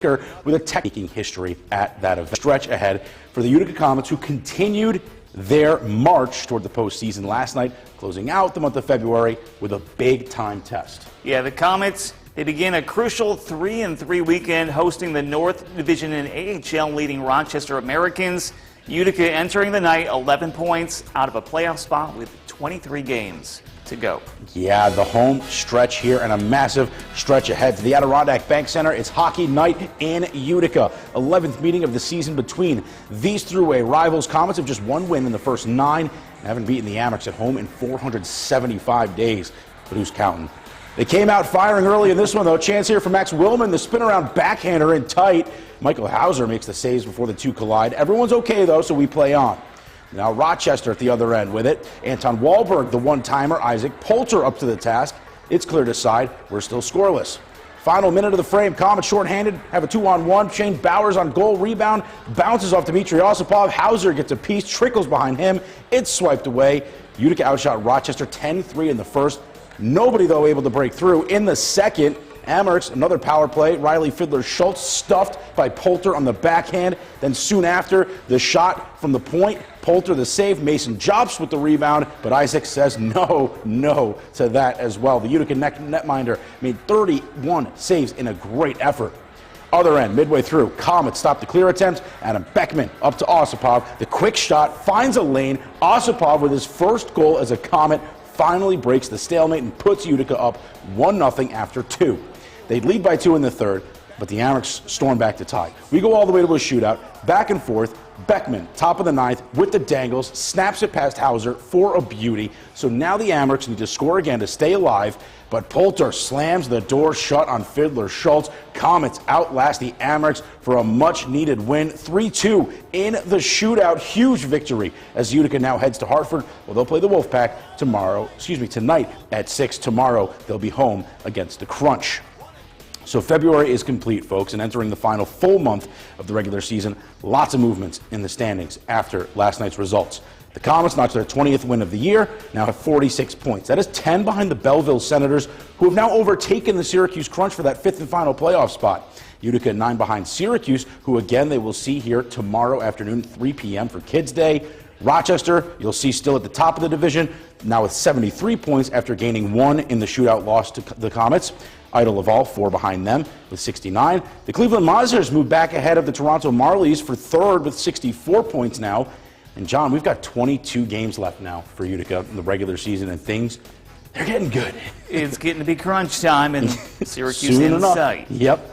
with a tech-making history at that event. Stretch ahead for the Utica Comets, who continued their march toward the postseason last night, closing out the month of February with a big-time test. Yeah, the Comets, they begin a crucial 3-3 weekend hosting the North Division and AHL leading Rochester Americans. Utica entering the night 11 points out of a playoff spot with 23 games to go. Yeah, the home stretch here and a massive stretch ahead to the Adirondack Bank Center. It's hockey night in Utica. 11th meeting of the season between these throughway rivals. Comets have just one win in the first 9 and haven't beaten the Amerks at home in 475 days. But who's counting? They came out firing early in this one, though. Chance here for Max Willman, the spin-around backhander in tight. Michael Hauser makes the saves before the two collide. Everyone's okay, though, so we play on. Now Rochester at the other end with it. Anton Wahlberg, the one-timer. Isaac Poulter up to the task. It's clear to side. We're still scoreless. Final minute of the frame. Comets shorthanded, have a 2-on-1. Shane Bowers on goal. Rebound. Bounces off Dmitry Osipov. Hauser gets a piece. Trickles behind him. It's swiped away. Utica outshot Rochester 10-3 in the first. Nobody, though, able to break through. In the second, Amerks, another power play. Riley Fiddler-Schultz stuffed by Poulter on the backhand. Then soon after, the shot from the point. Poulter the save. Mason Jobs with the rebound, but Isaac says no to that as well. The Utica netminder made 31 saves in a great effort. Other end, midway through, Comets stop the clear attempt. Adam Beckman up to Osipov. The quick shot finds a lane. Osipov with his first goal as a Comet finally breaks the stalemate and puts Utica up 1-0 after 2. They'd lead by 2 in the third, but the Amerks storm back to tie. We go all the way to a shootout, back and forth. Beckman, top of the ninth, with the dangles, snaps it past Hauser for a beauty. So now the Amerks need to score again to stay alive, but Poulter slams the door shut on Fiddler-Schultz. Comets outlast the Amerks for a much-needed win. 3-2 in the shootout. Huge victory as Utica now heads to Hartford. Well, they'll play the Wolfpack tonight at 6. Tomorrow, they'll be home against the Crunch. So February is complete, folks, and entering the final full month of the regular season. Lots of movements in the standings after last night's results. The Comets notched their 20th win of the year, now have 46 points. That is 10 behind the Belleville Senators, who have now overtaken the Syracuse Crunch for that 5th and final playoff spot. Utica 9 behind Syracuse, who again they will see here tomorrow afternoon, 3 p.m. for Kids Day. Rochester, you'll see still at the top of the division, now with 73 points after gaining 1 in the shootout loss to the Comets. Idle Laval, 4 behind them with 69. The Cleveland Monsters moved back ahead of the Toronto Marlies for 3rd with 64 points now. And John, we've got 22 games left now for Utica in the regular season, and things, they're getting good. It's getting to be crunch time, and Syracuse in sight. Yep.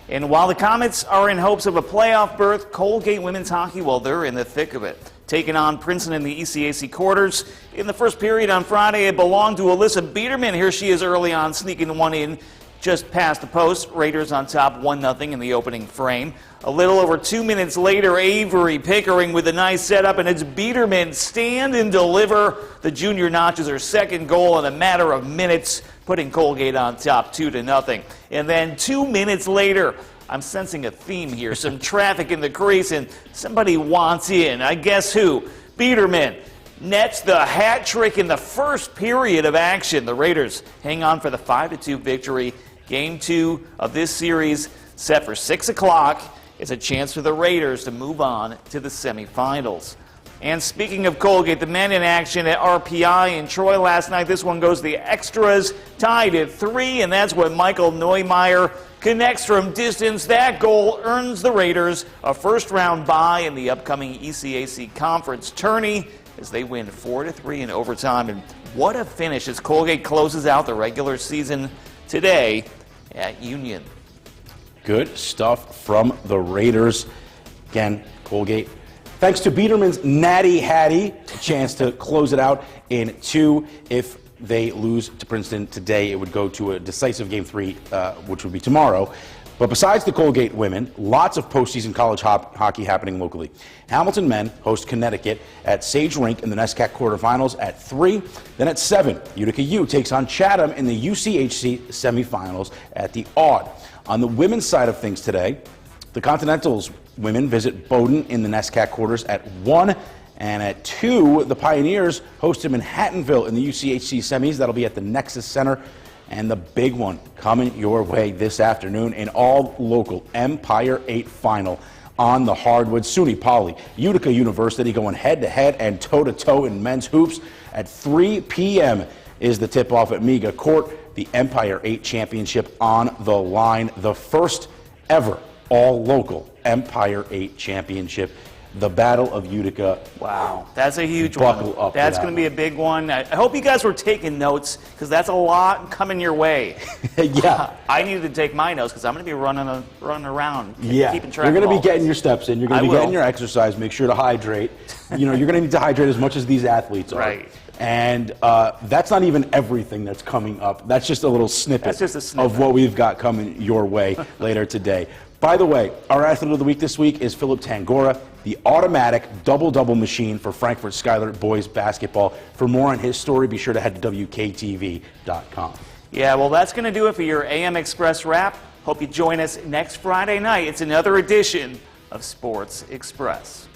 And while the Comets are in hopes of a playoff berth, Colgate women's hockey, well, they're in the thick of it. Taking on Princeton in the ECAC quarters. In the first period on Friday, it belonged to Alyssa Biederman. Here she is early on, sneaking one in just past the post. Raiders on top 1-0 in the opening frame. A little over 2 minutes later, Avery Pickering with a nice setup, and it's Biederman stand and deliver. The junior notches her second goal in a matter of minutes, putting Colgate on top 2-0. And then 2 minutes later, I'm sensing a theme here. Some traffic in the crease, and somebody wants in. I guess who? Biederman nets the hat trick in the first period of action. The Raiders hang on for the 5-2 victory. Game 2 of this series set for 6 o'clock. It's a chance for the Raiders to move on to the semifinals. And speaking of Colgate, the men in action at RPI in Troy last night. This one goes the extras, tied at 3, and that's when Michael Neumeier connects from distance. That goal earns the Raiders a first-round bye in the upcoming ECAC Conference tourney as they win 4-3 in overtime. And what a finish as Colgate closes out the regular season today at Union. Good stuff from the Raiders. Again, Colgate, thanks to Biederman's natty hattie, a chance to close it out in 2. If they lose to Princeton today, it would go to a decisive Game 3, which would be tomorrow. But besides the Colgate women, lots of postseason college hockey happening locally. Hamilton men host Connecticut at Sage Rink in the NESCAC quarterfinals at 3. Then at 7, Utica U takes on Chatham in the UCHC semifinals at the Aud. On the women's side of things today, the Continentals women visit Bowdoin in the NESCAC quarters at 1. And at 2, the Pioneers host Manhattanville in the UCHC semis. That'll be at the Nexus Center. And the big one coming your way this afternoon, an all-local Empire 8 final on the hardwood. SUNY Poly, Utica University going head-to-head and toe-to-toe in men's hoops. At 3 p.m. is the tip-off at Miga Court. The Empire 8 championship on the line. The first ever all-local Empire 8 championship. The Battle of Utica. Wow, that's a huge Buckle one. up. That's going to be a big one. I hope you guys were taking notes because that's a lot coming your way. Yeah. I needed to take my notes because I'm going to be running around, Yeah. keeping track. You're going of to all be getting this. your steps in. You're going to be getting your exercise. Make sure to hydrate. You're going to need to hydrate as much as these athletes are. Right. And that's not even everything that's coming up. That's just a little snippet, That's just a snippet of what we've got coming your way later today. By the way, our athlete of the week this week is Philip Tangora, the automatic double-double machine for Frankfurt Schuyler boys basketball. For more on his story, be sure to head to WKTV.com. Yeah, well, that's going to do it for your AM Express wrap. Hope you join us next Friday night. It's another edition of Sports Express.